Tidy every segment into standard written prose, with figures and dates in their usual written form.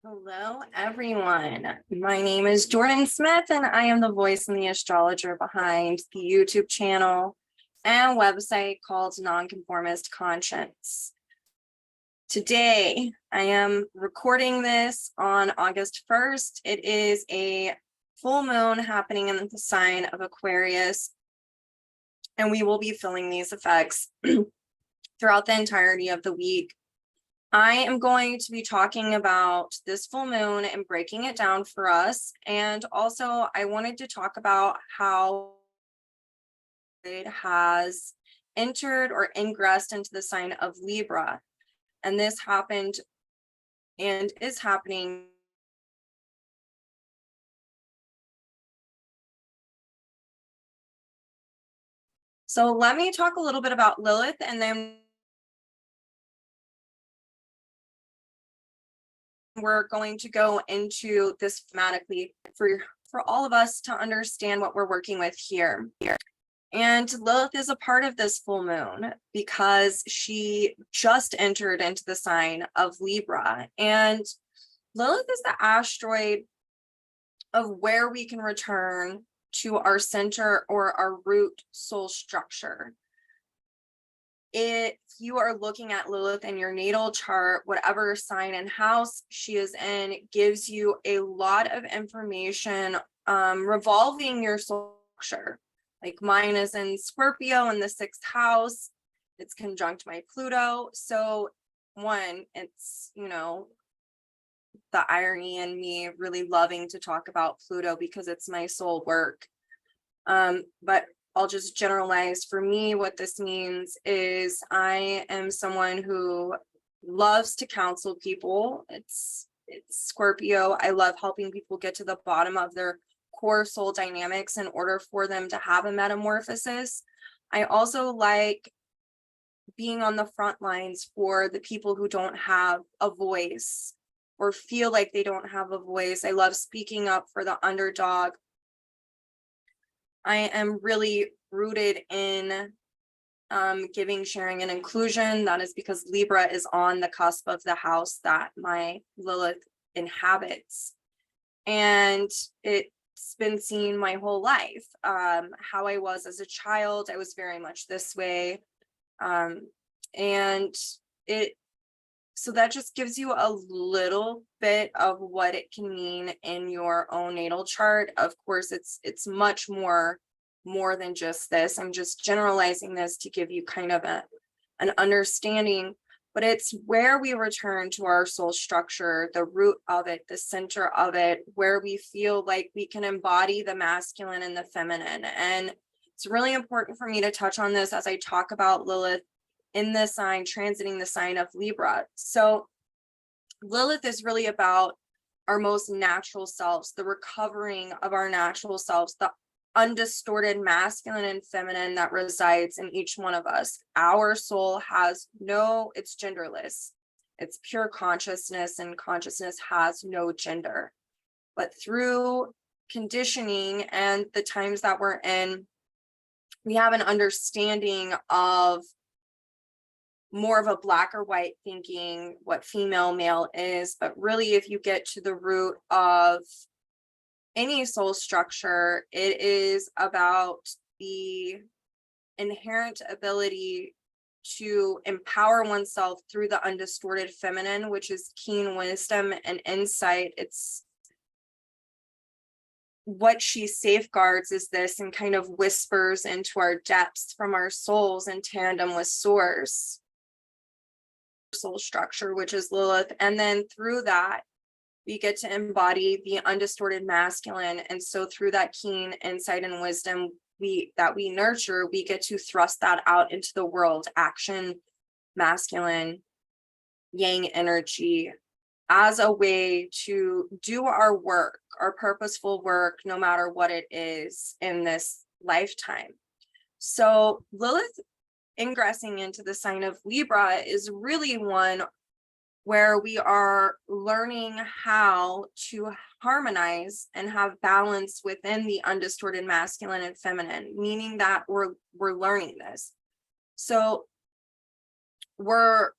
Hello, everyone. My name is Jordan Smith, and I am the voice and the astrologer behind the YouTube channel and website called Nonconformist Conscience. Today, I am recording this on August 1st. It is a full moon happening in the sign of Aquarius, and we will be feeling these effects throughout the entirety of the week. I am going to be talking about this full moon and breaking it down for us. And also, I wanted to talk about how it has entered or ingressed into the sign of Libra. And this happened and is happening. So let me talk a little bit about Lilith, and then we're going to go into this thematically for all of us to understand what we're working with here. And Lilith is a part of this full moon because she just entered into the sign of Libra. And Lilith is the asteroid of where we can return to our center or our root soul structure. If you are looking at Lilith in your natal chart, whatever sign and house she is in gives you a lot of information revolving your soul structure. Like mine is in Scorpio in the 6th house. It's conjunct my Pluto. So one, it's, the irony in me really loving to talk about Pluto because it's my soul work. But I'll just generalize. For me, what this means is I am someone who loves to counsel people. It's Scorpio. I love helping people get to the bottom of their core soul dynamics in order for them to have a metamorphosis. I also like being on the front lines for the people who don't have a voice or feel like they don't have a voice. I love speaking up for the underdog. I am really rooted in giving, sharing, and inclusion. That is because Libra is on the cusp of the house that my Lilith inhabits. And it's been seen my whole life. How I was as a child, I was very much this way. So that just gives you a little bit of what it can mean in your own natal chart. Of course, it's much more than just this. I'm just generalizing this to give you kind of an understanding, but it's where we return to our soul structure, the root of it, the center of it, where we feel like we can embody the masculine and the feminine. And it's really important for me to touch on this as I talk about Lilith in the sign, transiting the sign of Libra. So Lilith is really about our most natural selves, the recovering of our natural selves, the undistorted masculine and feminine that resides in each one of us. Our soul it's genderless. It's pure consciousness, and consciousness has no gender. But through conditioning and the times that we're in, we have an understanding of more of a black or white thinking, what female, male is. But really, if you get to the root of any soul structure, it is about the inherent ability to empower oneself through the undistorted feminine, which is keen wisdom and insight. It's what she safeguards is this and kind of whispers into our depths from our souls in tandem with source soul structure, which is Lilith. And then through that, we get to embody the undistorted masculine. And so through that keen insight and wisdom that we nurture, we get to thrust that out into the world, action, masculine, yang energy, as a way to do our work, our purposeful work, no matter what it is in this lifetime. So Lilith ingressing into the sign of Libra is really one where we are learning how to harmonize and have balance within the undistorted masculine and feminine, meaning that we're learning this. So we're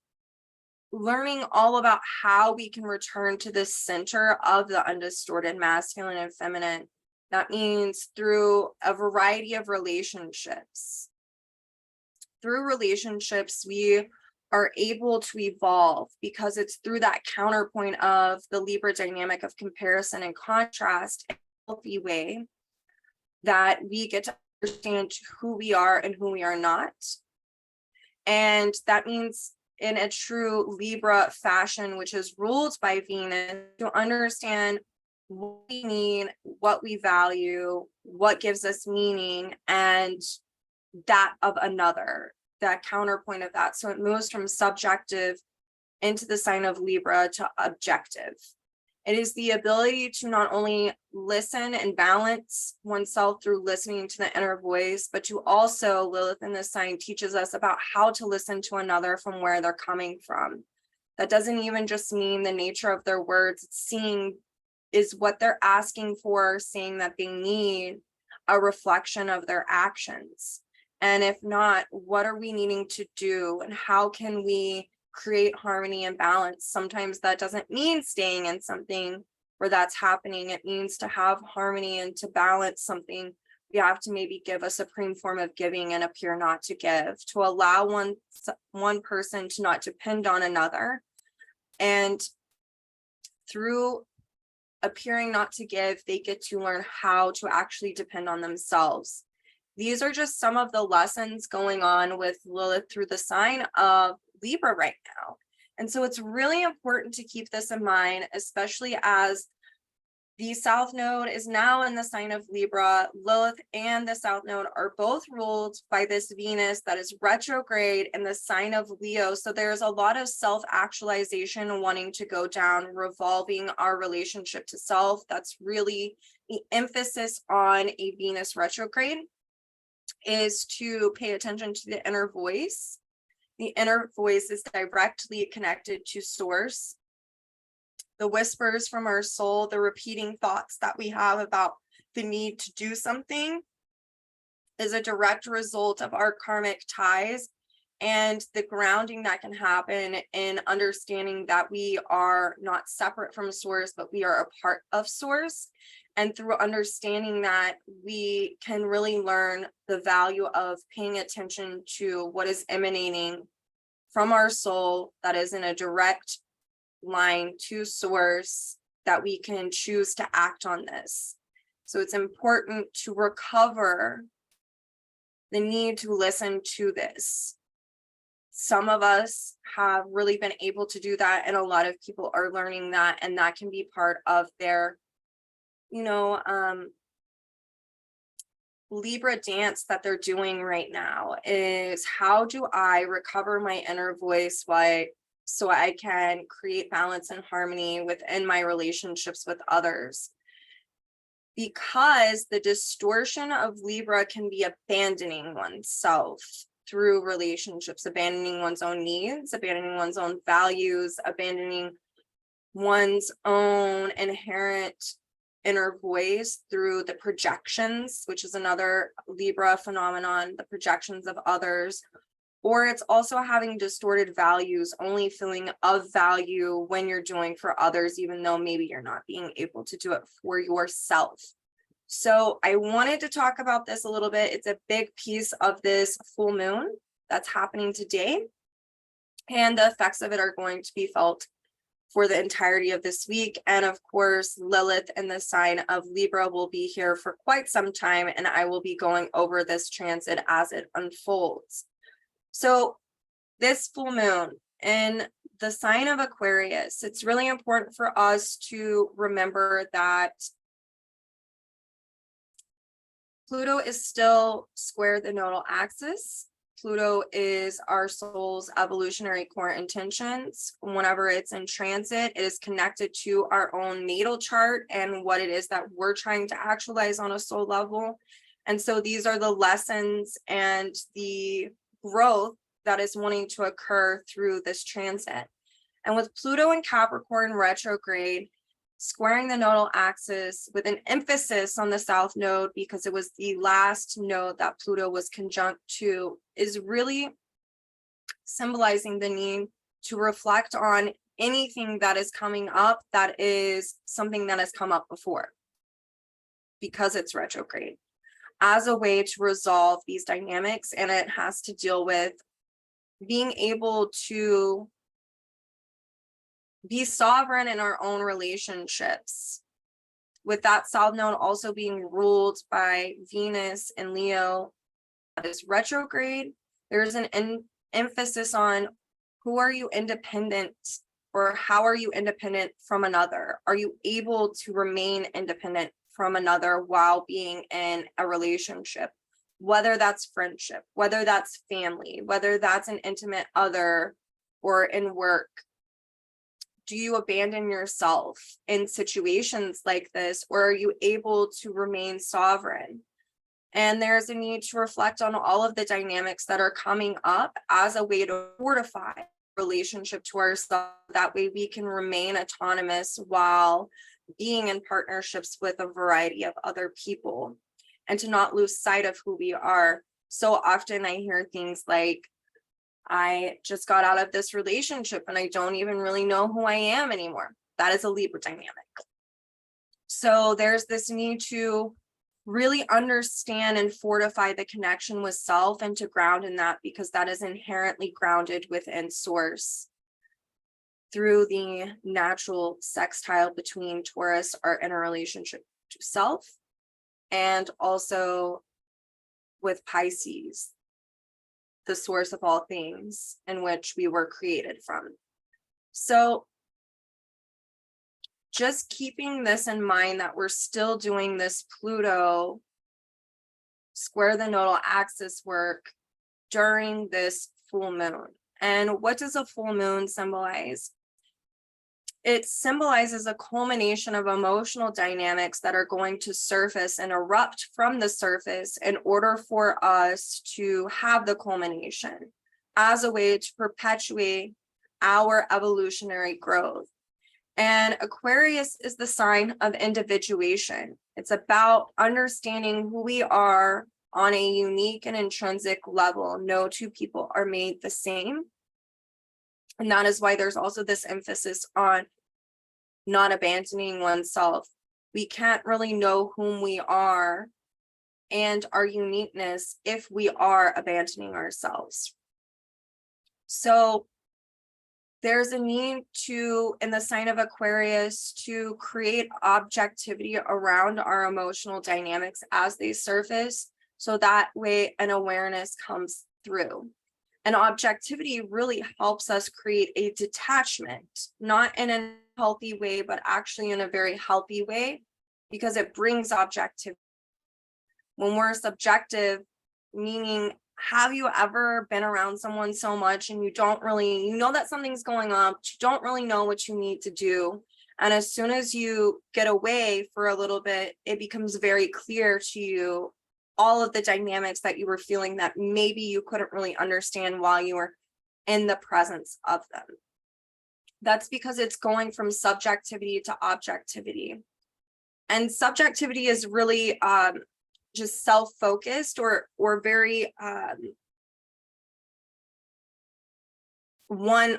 learning all about how we can return to the center of the undistorted masculine and feminine. That means through a variety of relationships. Through relationships, we are able to evolve because it's through that counterpoint of the Libra dynamic of comparison and contrast in a healthy way that we get to understand who we are and who we are not. And that means in a true Libra fashion, which is ruled by Venus, to understand what we need, what we value, what gives us meaning, and that of another, that counterpoint of that. So it moves from subjective into the sign of Libra to objective. It is the ability to not only listen and balance oneself through listening to the inner voice, but to also, Lilith in this sign teaches us about how to listen to another from where they're coming from. That doesn't even just mean the nature of their words. It's seeing is what they're asking for, saying that they need a reflection of their actions. And if not, what are we needing to do and how can we create harmony and balance? Sometimes that doesn't mean staying in something where that's happening. It means to have harmony and to balance something. We have to maybe give a supreme form of giving and appear not to give, to allow one person to not depend on another. And through appearing not to give, they get to learn how to actually depend on themselves. These are just some of the lessons going on with Lilith through the sign of Libra right now. And so it's really important to keep this in mind, especially as the South Node is now in the sign of Libra. Lilith and the South Node are both ruled by this Venus that is retrograde in the sign of Leo. So there's a lot of self-actualization wanting to go down, revolving our relationship to self. That's really the emphasis on a Venus retrograde, is to pay attention to the inner voice. The inner voice is directly connected to source. The whispers from our soul, the repeating thoughts that we have about the need to do something, is a direct result of our karmic ties and the grounding that can happen in understanding that we are not separate from source, but we are a part of source. And through understanding that, we can really learn the value of paying attention to what is emanating from our soul that is in a direct line to source, that we can choose to act on this. So it's important to recover the need to listen to this. Some of us have really been able to do that, and a lot of people are learning that, and that can be part of their Libra dance that they're doing right now. Is how do I recover my inner voice so I can create balance and harmony within my relationships with others? Because the distortion of Libra can be abandoning oneself through relationships, abandoning one's own needs, abandoning one's own values, abandoning one's own inherent inner voice through the projections, which is another Libra phenomenon, the projections of others. Or it's also having distorted values, only feeling of value when you're doing for others, even though maybe you're not being able to do it for yourself. So I wanted to talk about this a little bit. It's a big piece of this full moon that's happening today. And the effects of it are going to be felt for the entirety of this week. And of course, Lilith in the sign of Libra will be here for quite some time, and I will be going over this transit as it unfolds. So this full moon in the sign of Aquarius, it's really important for us to remember that Pluto is still square the nodal axis. Pluto is our soul's evolutionary core intentions. Whenever it's in transit, it is connected to our own natal chart and what it is that we're trying to actualize on a soul level. And so these are the lessons and the growth that is wanting to occur through this transit. And with Pluto and Capricorn retrograde, squaring the nodal axis with an emphasis on the South Node, because it was the last node that Pluto was conjunct to, is really symbolizing the need to reflect on anything that is coming up that is something that has come up before, because it's retrograde, as a way to resolve these dynamics. And it has to deal with being able to be sovereign in our own relationships, with that South Node also being ruled by Venus and Leo. That is retrograde. There's an emphasis on who are you independent, or how are you independent from another? Are you able to remain independent from another while being in a relationship? Whether that's friendship, whether that's family, whether that's an intimate other, or in work. Do you abandon yourself in situations like this, or are you able to remain sovereign? And there's a need to reflect on all of the dynamics that are coming up as a way to fortify relationship to ourselves. That way we can remain autonomous while being in partnerships with a variety of other people, and to not lose sight of who we are. So often I hear things like, I just got out of this relationship and I don't even really know who I am anymore. That is a Libra dynamic. So there's this need to really understand and fortify the connection with self, and to ground in that, because that is inherently grounded within source through the natural sextile between Taurus, our inner relationship to self, and also with Pisces, the source of all things in which we were created from. So just keeping this in mind, that we're still doing this Pluto square the nodal axis work during this full moon. And what does a full moon symbolize? It symbolizes a culmination of emotional dynamics that are going to surface and erupt from the surface in order for us to have the culmination, as a way to perpetuate our evolutionary growth. And Aquarius is the sign of individuation. It's about understanding who we are on a unique and intrinsic level. No two people are made the same. And that is why there's also this emphasis on not abandoning oneself. We can't really know whom we are and our uniqueness if we are abandoning ourselves. So there's a need to, in the sign of Aquarius, to create objectivity around our emotional dynamics as they surface, so that way an awareness comes through. And objectivity really helps us create a detachment, not in a healthy way, but actually in a very healthy way, because it brings objectivity. When we're subjective, meaning, have you ever been around someone so much and you don't really, you know that something's going on, but you don't really know what you need to do. And as soon as you get away for a little bit, it becomes very clear to you all of the dynamics that you were feeling that maybe you couldn't really understand while you were in the presence of them. That's because it's going from subjectivity to objectivity. And subjectivity is really just self-focused, or very one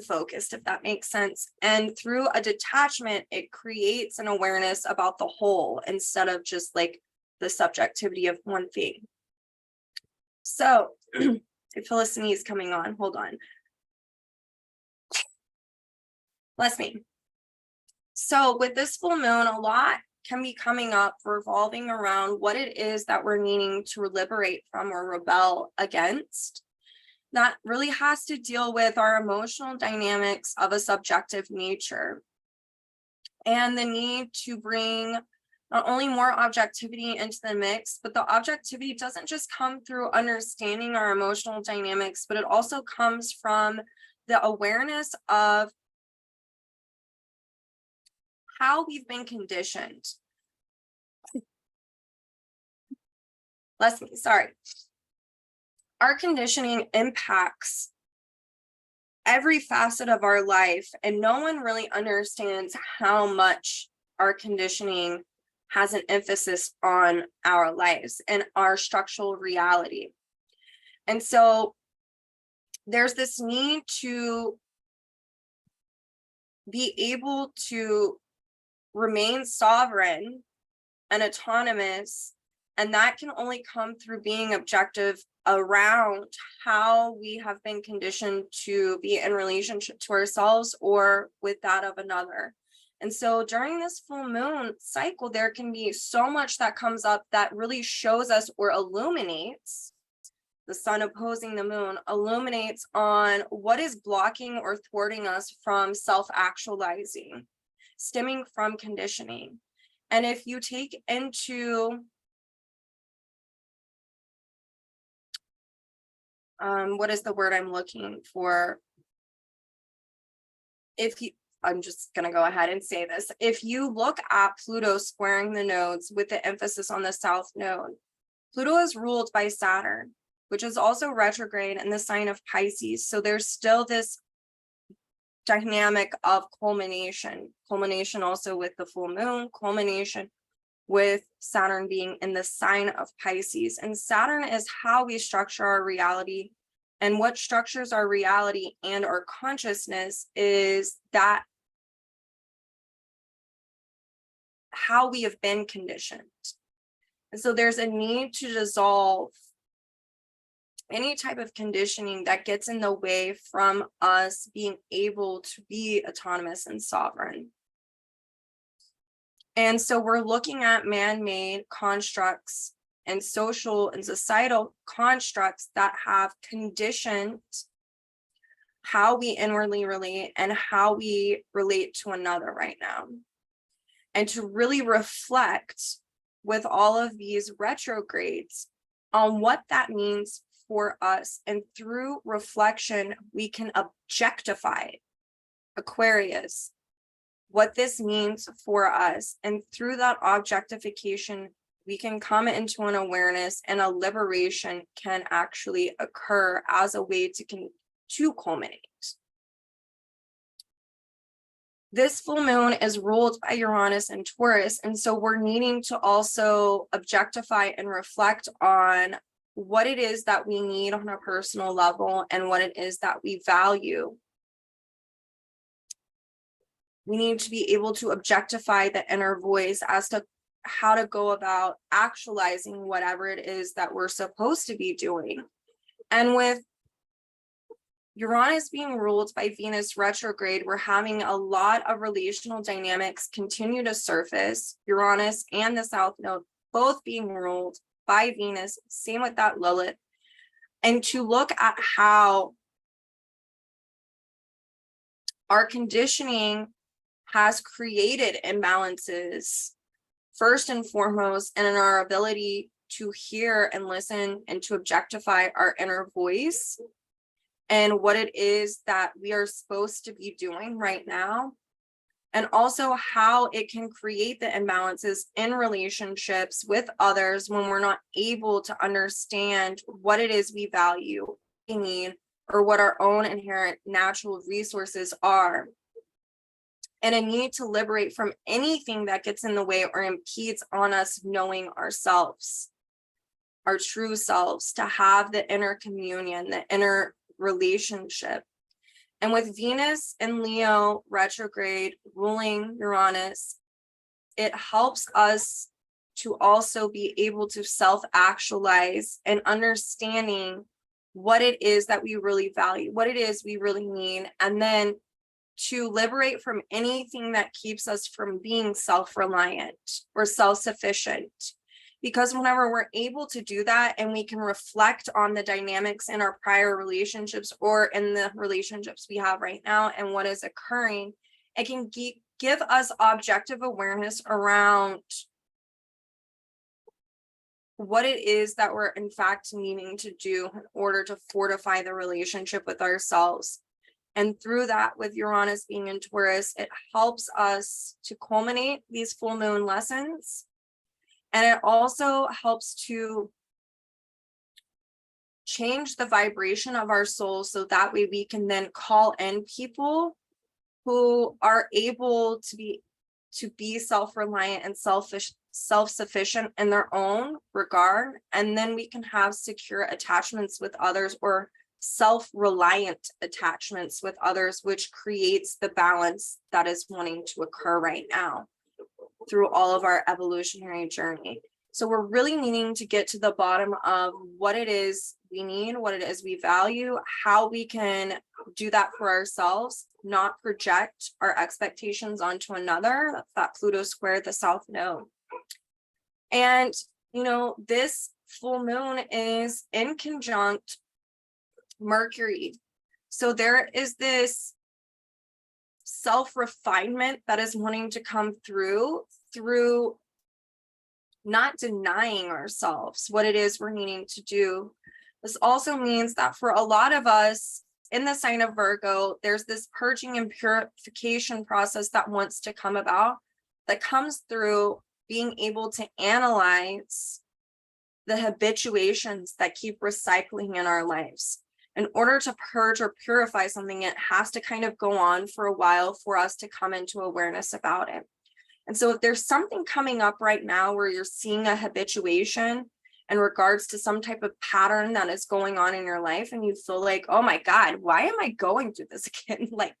focused, if that makes sense. And through a detachment, it creates an awareness about the whole, instead of just like the subjectivity of one thing. So I feel a sneeze coming on. Hold on. Bless me. So with this full moon, a lot can be coming up revolving around what it is that we're needing to liberate from or rebel against. That really has to deal with our emotional dynamics of a subjective nature, and the need to bring not only more objectivity into the mix, but the objectivity doesn't just come through understanding our emotional dynamics, but it also comes from the awareness of how we've been conditioned. Bless me, sorry. Our conditioning impacts every facet of our life, and no one really understands how much our conditioning has an emphasis on our lives and our structural reality. And so there's this need to be able to remain sovereign and autonomous, and that can only come through being objective around how we have been conditioned to be in relationship to ourselves or with that of another. And so during this full moon cycle, there can be so much that comes up that really shows us or illuminates, the sun opposing the moon, illuminates on what is blocking or thwarting us from self-actualizing, stemming from conditioning. And if you take into what is the word I'm looking for? I'm just going to go ahead and say this. If you look at Pluto squaring the nodes with the emphasis on the south node, Pluto is ruled by Saturn, which is also retrograde in the sign of Pisces. So there's still this dynamic of culmination also with the full moon, culmination with Saturn being in the sign of Pisces. And Saturn is how we structure our reality. And what structures our reality and our consciousness is that how we have been conditioned. And so there's a need to dissolve any type of conditioning that gets in the way from us being able to be autonomous and sovereign. And so we're looking at man-made constructs and social and societal constructs that have conditioned how we inwardly relate and how we relate to another right now. And to really reflect with all of these retrogrades on what that means for us. And through reflection, we can objectify Aquarius, what this means for us. And through that objectification, we can come into an awareness, and a liberation can actually occur as a way to culminate. This full moon is ruled by Uranus and Taurus, and so we're needing to also objectify and reflect on what it is that we need on a personal level and what it is that we value. We need to be able to objectify the inner voice as to how to go about actualizing whatever it is that we're supposed to be doing. And with Uranus being ruled by Venus retrograde, we're having a lot of relational dynamics continue to surface. Uranus and the South Node both being ruled by Venus, same with that Lilith. And to look at how our conditioning has created imbalances, first and foremost, and in our ability to hear and listen and to objectify our inner voice and what it is that we are supposed to be doing right now, and also how it can create the imbalances in relationships with others when we're not able to understand what it is we value, we need, or what our own inherent natural resources are. And a need to liberate from anything that gets in the way or impedes on us knowing ourselves, our true selves, to have the inner communion, the inner relationship. And with Venus and Leo retrograde ruling Uranus, it helps us to also be able to self-actualize and understanding what it is that we really value, what it is we really need, and then to liberate from anything that keeps us from being self-reliant or self-sufficient. Because whenever we're able to do that and we can reflect on the dynamics in our prior relationships or in the relationships we have right now and what is occurring, it can give us objective awareness around what it is that we're in fact needing to do in order to fortify the relationship with ourselves. And through that, with Uranus being in Taurus, it helps us to culminate these full moon lessons. And it also helps to change the vibration of our soul so that way we can then call in people who are able to be self-reliant and self-sufficient in their own regard. And then we can have secure attachments with others or self-reliant attachments with others, which creates the balance that is wanting to occur right now through all of our evolutionary journey. So we're really needing to get to the bottom of what it is we need, what it is we value, how we can do that for ourselves, not project our expectations onto another. That's that Pluto square, the South Node. And, you know, this full moon is in conjunct Mercury. So there is this self-refinement that is wanting to come through not denying ourselves what it is we're needing to do. This also means that for a lot of us in the sign of Virgo, there's this purging and purification process that wants to come about, that comes through being able to analyze the habituations that keep recycling in our lives. In order to purge or purify something, it has to kind of go on for a while for us to come into awareness about it. And so if there's something coming up right now where you're seeing a habituation in regards to some type of pattern that is going on in your life, and you feel like, oh my God, why am I going through this again? Like,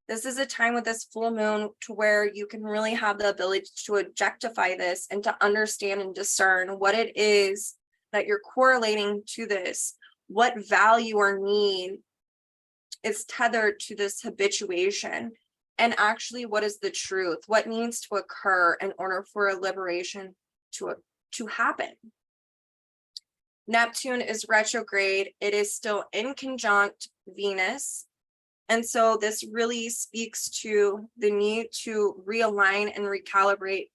this is a time with this full moon to where you can really have the ability to objectify this and to understand and discern what it is that you're correlating to this, what value or need is tethered to this habituation. And actually, what is the truth? What needs to occur in order for a liberation to happen? Neptune is retrograde. It is still in conjunct Venus. And so this really speaks to the need to realign and recalibrate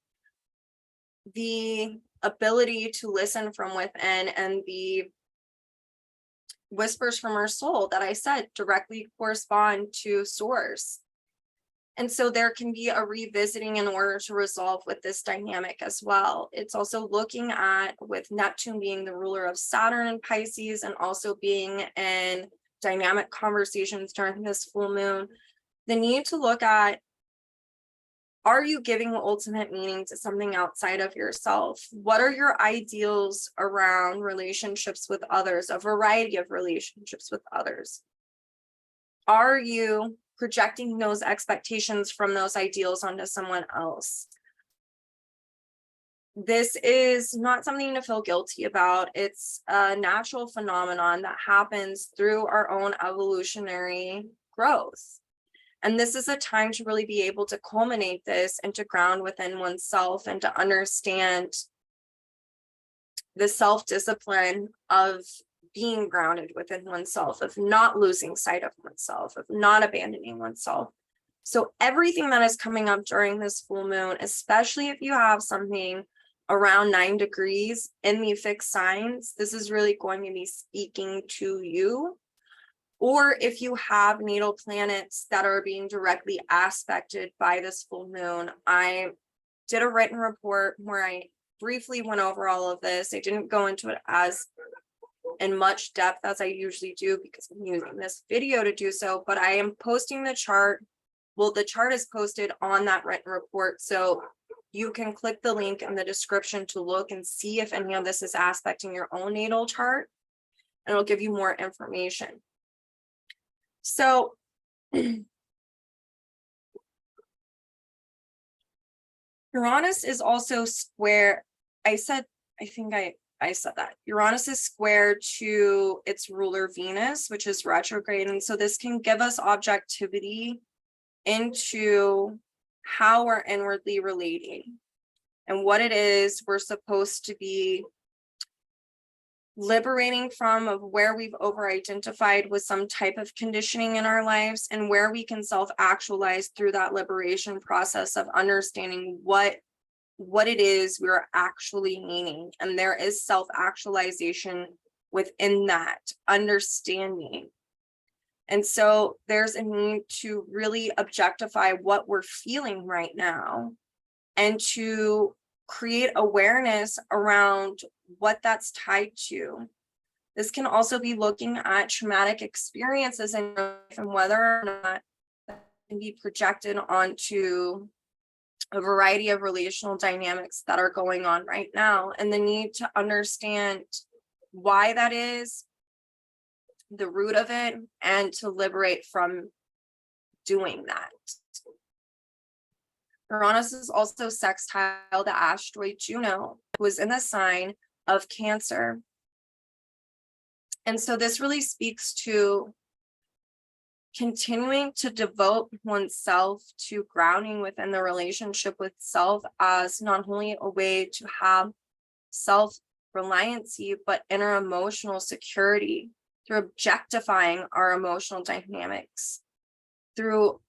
the ability to listen from within, and the whispers from our soul that I said directly correspond to source. And so there can be a revisiting in order to resolve with this dynamic as well. It's also looking at, with Neptune being the ruler of Saturn and Pisces, and also being in dynamic conversations during this full moon, the need to look at, are you giving ultimate meaning to something outside of yourself? What are your ideals around relationships with others, a variety of relationships with others? Are you projecting those expectations from those ideals onto someone else? This is not something to feel guilty about. It's a natural phenomenon that happens through our own evolutionary growth. And this is a time to really be able to culminate this and to ground within oneself, and to understand the self-discipline of being grounded within oneself, of not losing sight of oneself, of not abandoning oneself. So everything that is coming up during this full moon, especially if you have something around 9 degrees in the fixed signs, this is really going to be speaking to you. Or if you have natal planets that are being directly aspected by this full moon. I did a written report where I briefly went over all of this. I didn't go into it as in much depth as I usually do, because I'm using this video to do so, but I am posting the chart. Well, the chart is posted on that written report, so you can click the link in the description to look and see if any of this is aspecting your own natal chart, and it'll give you more information. So Uranus is also square. I said that Uranus is square to its ruler Venus, which is retrograde. And so this can give us objectivity into how we're inwardly relating and what it is we're supposed to be liberating from, of where we've over-identified with some type of conditioning in our lives, and where we can self-actualize through that liberation process of understanding what it is we're actually meaning. And there is self-actualization within that understanding. And so there's a need to really objectify what we're feeling right now, and to create awareness around what that's tied to. This can also be looking at traumatic experiences in your life, and whether or not that can be projected onto a variety of relational dynamics that are going on right now, and the need to understand why that is, the root of it and to liberate from doing that. Uranus is also sextile the asteroid Juno, who is in the sign of Cancer. And so this really speaks to continuing to devote oneself to grounding within the relationship with self as not only a way to have self-reliancy, but inner emotional security through objectifying our emotional dynamics, through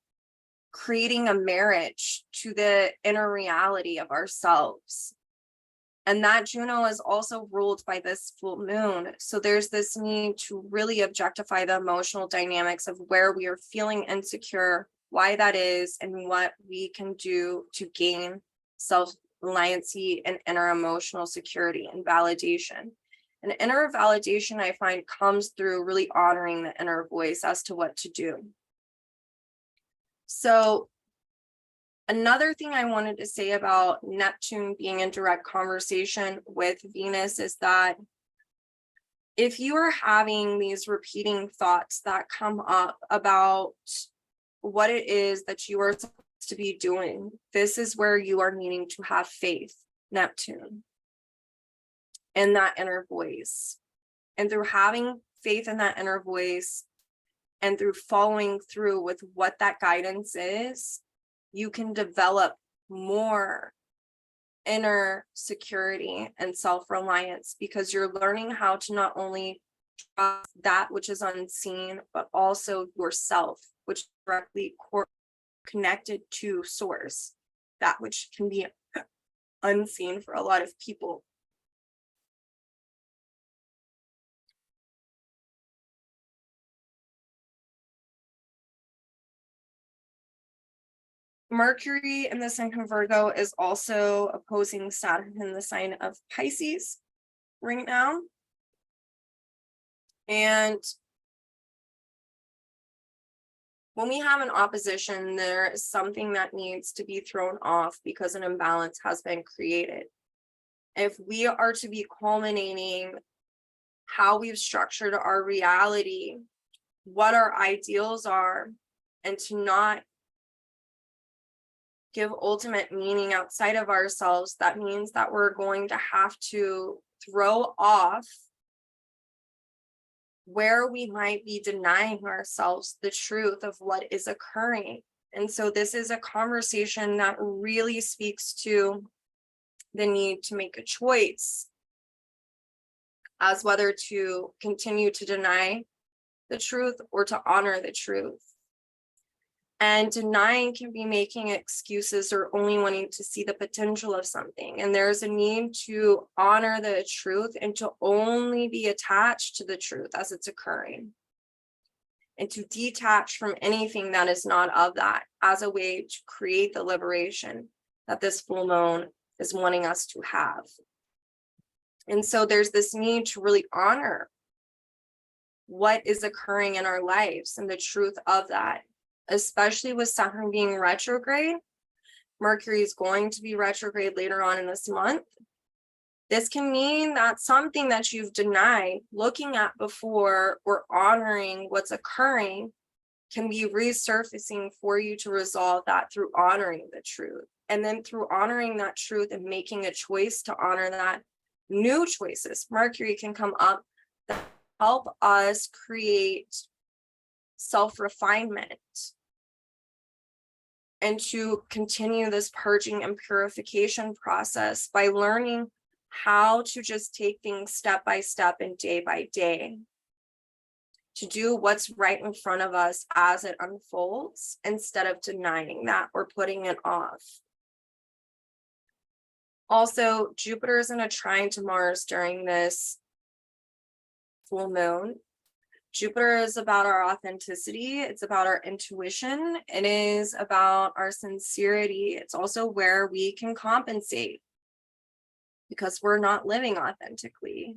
creating a marriage to the inner reality of ourselves. And that Juno is also ruled by this full moon. So there's this need to really objectify the emotional dynamics of where we are feeling insecure, why that is, and what we can do to gain self-reliancy and inner emotional security and validation. And inner validation, I find, comes through really honoring the inner voice as to what to do. So another thing I wanted to say about Neptune being in direct conversation with Venus is that if you are having these repeating thoughts that come up about what it is that you are supposed to be doing, this is where you are needing to have faith, Neptune, in that inner voice. And through having faith in that inner voice and through following through with what that guidance is, you can develop more inner security and self-reliance because you're learning how to not only trust that which is unseen, but also yourself, which is directly connected to source, that which can be unseen for a lot of people. Mercury in the sign of Virgo is also opposing Saturn in the sign of Pisces right now. And when we have an opposition, there is something that needs to be thrown off because an imbalance has been created. If we are to be culminating how we've structured our reality, what our ideals are, and to not give ultimate meaning outside of ourselves, that means that we're going to have to throw off where we might be denying ourselves the truth of what is occurring. And so this is a conversation that really speaks to the need to make a choice as whether to continue to deny the truth or to honor the truth. And denying can be making excuses or only wanting to see the potential of something. And there's a need to honor the truth and to only be attached to the truth as it's occurring. And to detach from anything that is not of that as a way to create the liberation that this full moon is wanting us to have. And so there's this need to really honor what is occurring in our lives and the truth of that. Especially with Saturn being retrograde. Mercury is going to be retrograde later on in this month. This can mean that something that you've denied looking at before or honoring what's occurring can be resurfacing for you to resolve that through honoring the truth. And then through honoring that truth and making a choice to honor that, new choices, Mercury can come up that help us create self-refinement and to continue this purging and purification process by learning how to just take things step by step and day by day, to do what's right in front of us as it unfolds instead of denying that or putting it off. Also, Jupiter is in a trine to Mars during this full moon. Jupiter is about our authenticity. It's about our intuition. It is about our sincerity. It's also where we can compensate because we're not living authentically.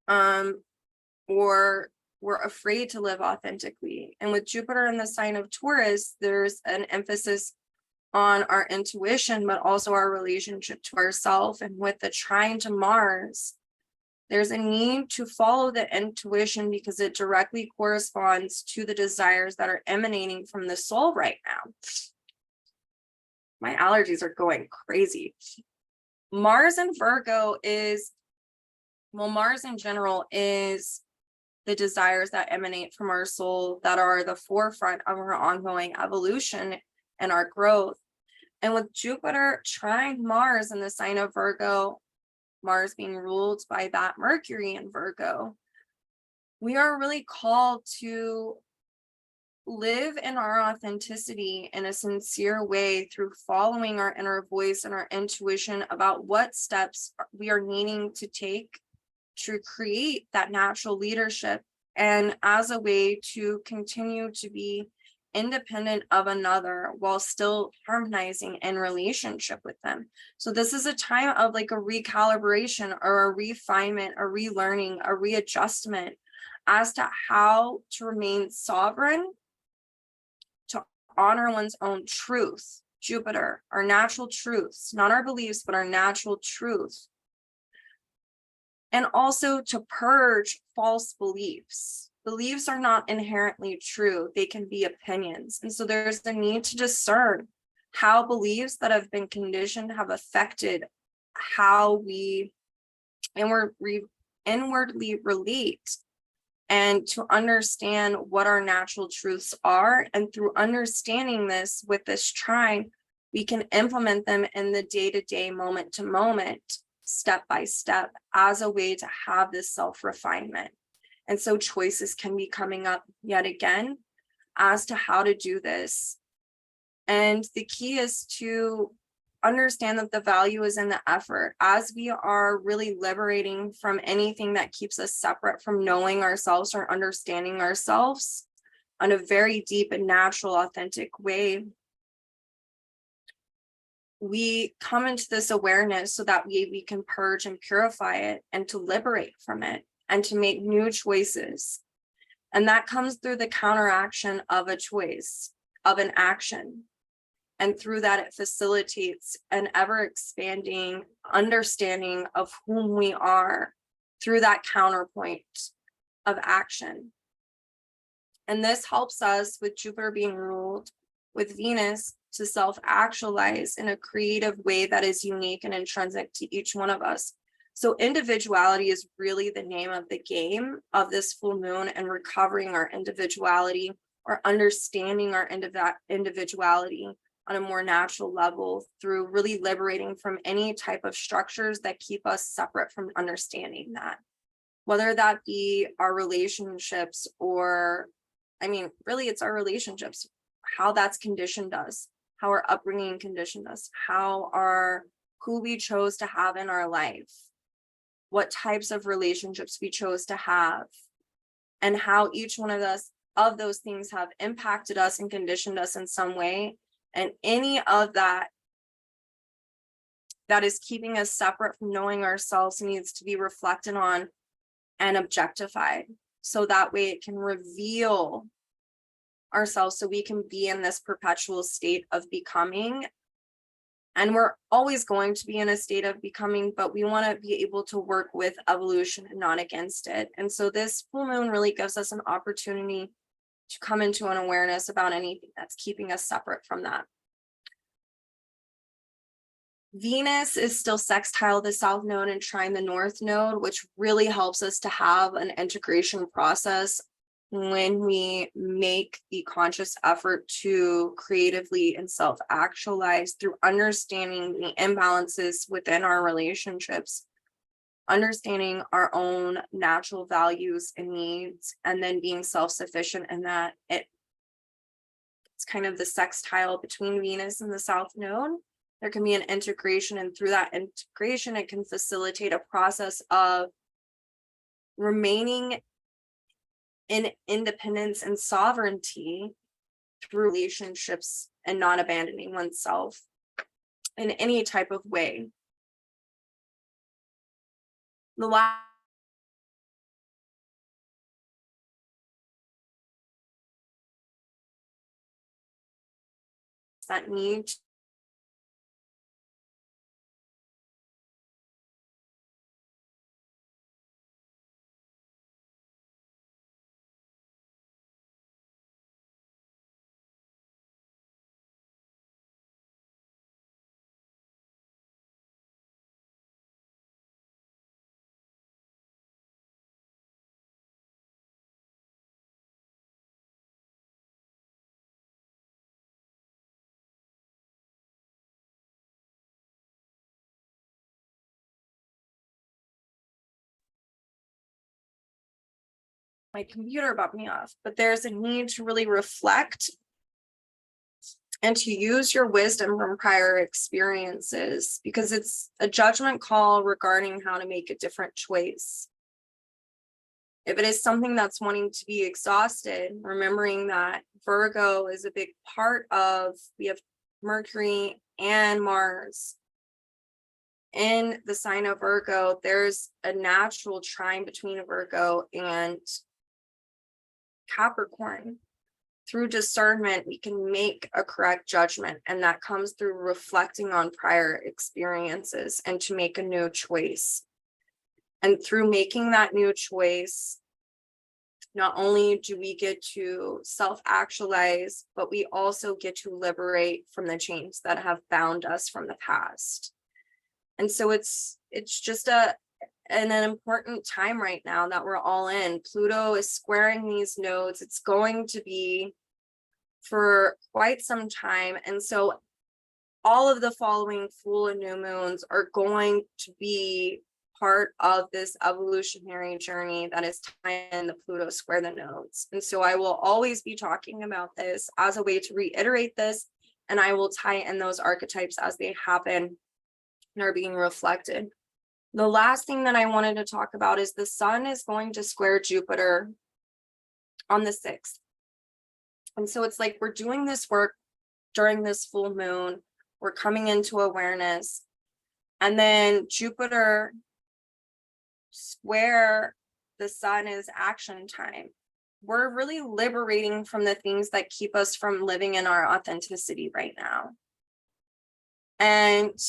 Or we're afraid to live authentically. And with Jupiter in the sign of Taurus, there's an emphasis on our intuition, but also our relationship to ourselves. And with the trine to Mars, There's a need to follow the intuition because it directly corresponds to the desires that are emanating from the soul right now. My allergies are going crazy. Mars in Virgo is, well, Mars in general is the desires that emanate from our soul that are the forefront of our ongoing evolution and our growth. And with Jupiter trine Mars in the sign of Virgo, Mars being ruled by that Mercury in Virgo, we are really called to live in our authenticity in a sincere way through following our inner voice and our intuition about what steps we are needing to take to create that natural leadership, and as a way to continue to be independent of another while still harmonizing in relationship with them. So this is a time of like a recalibration or a refinement, a relearning, a readjustment as to how to remain sovereign, to honor one's own truth. Jupiter, our natural truths, not our beliefs, but our natural truth. And also to purge false beliefs. Beliefs are not inherently true. They can be opinions. And so there's the need to discern how beliefs that have been conditioned have affected how we inwardly relate, and to understand what our natural truths are. And through understanding this with this trine, we can implement them in the day-to-day, moment-to-moment, step by step, as a way to have this self-refinement. And so choices can be coming up yet again as to how to do this. And the key is to understand that the value is in the effort, as we are really liberating from anything that keeps us separate from knowing ourselves or understanding ourselves on a very deep and natural, authentic way. We come into this awareness so that we can purge and purify it, and to liberate from it, and to make new choices. And that comes through the counteraction of a choice, of an action. And through that, it facilitates an ever expanding understanding of whom we are through that counterpoint of action. And this helps us, with Jupiter being ruled with Venus, to self-actualize in a creative way that is unique and intrinsic to each one of us. So individuality is really the name of the game of this full moon, and recovering our individuality, or understanding our individuality on a more natural level, through really liberating from any type of structures that keep us separate from understanding that, whether that be our relationships, or, I mean, really it's our relationships, how that's conditioned us, how our upbringing conditioned us, who we chose to have in our life, what types of relationships we chose to have, and how each one of those things have impacted us and conditioned us in some way. And any of that is keeping us separate from knowing ourselves needs to be reflected on and objectified, so that way it can reveal ourselves, so we can be in this perpetual state of becoming. And we're always going to be in a state of becoming, but we want to be able to work with evolution and not against it. And so this full moon really gives us an opportunity to come into an awareness about anything that's keeping us separate from that. Venus is still sextile the South Node and trine the North Node, which really helps us to have an integration process when we make the conscious effort to creatively and self-actualize through understanding the imbalances within our relationships, understanding our own natural values and needs, and then being self-sufficient in that. It's kind of the sextile between Venus and the South Node. There can be an integration, and through that integration, it can facilitate a process of remaining in independence and sovereignty through relationships, and not abandoning oneself in any type of way. The last that need my computer bumped me off, but there's a need to really reflect and to use your wisdom from prior experiences, because it's a judgment call regarding how to make a different choice. If it is something that's wanting to be exhausted, remembering that Virgo is a big part of, we have Mercury and Mars in the sign of Virgo. There's a natural trine between Virgo and Capricorn. Through discernment, we can make a correct judgment, and that comes through reflecting on prior experiences and to make a new choice. And through making that new choice, not only do we get to self-actualize, but we also get to liberate from the chains that have bound us from the past. And so it's just an important time right now that we're all in. Pluto is squaring these nodes. It's going to be for quite some time. And so all of the following full and new moons are going to be part of this evolutionary journey that is tying the Pluto square the nodes. And so I will always be talking about this as a way to reiterate this, and I will tie in those archetypes as they happen and are being reflected. The last thing that I wanted to talk about is the sun is going to square Jupiter on the 6th. And so it's like we're doing this work during this full moon. We're coming into awareness. And then Jupiter square the sun is action time. We're really liberating from the things that keep us from living in our authenticity right now. And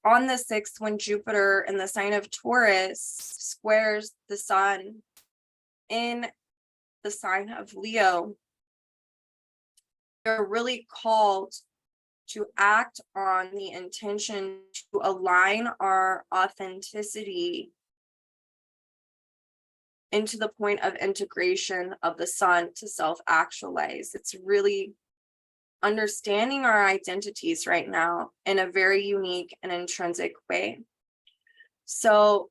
on the 6th, when Jupiter in the sign of Taurus squares the sun in the sign of Leo, they're really called to act on the intention to align our authenticity into the point of integration of the sun to self-actualize. It's really understanding our identities right now in a very unique and intrinsic way. So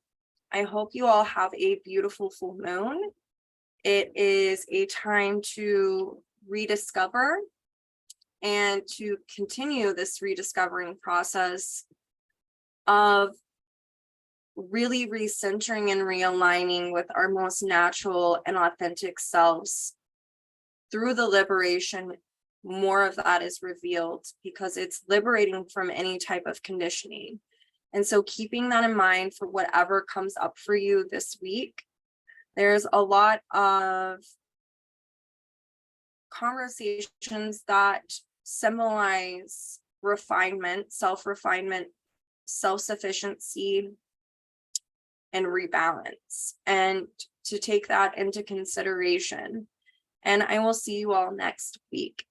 I hope you all have a beautiful full moon. It is a time to rediscover and to continue this rediscovering process of really recentering and realigning with our most natural and authentic selves. Through the liberation, more of that is revealed because it's liberating from any type of conditioning. And so keeping that in mind for whatever comes up for you this week, there's a lot of conversations that symbolize refinement, self-refinement, self-sufficiency, and rebalance, and to take that into consideration. And I will see you all next week.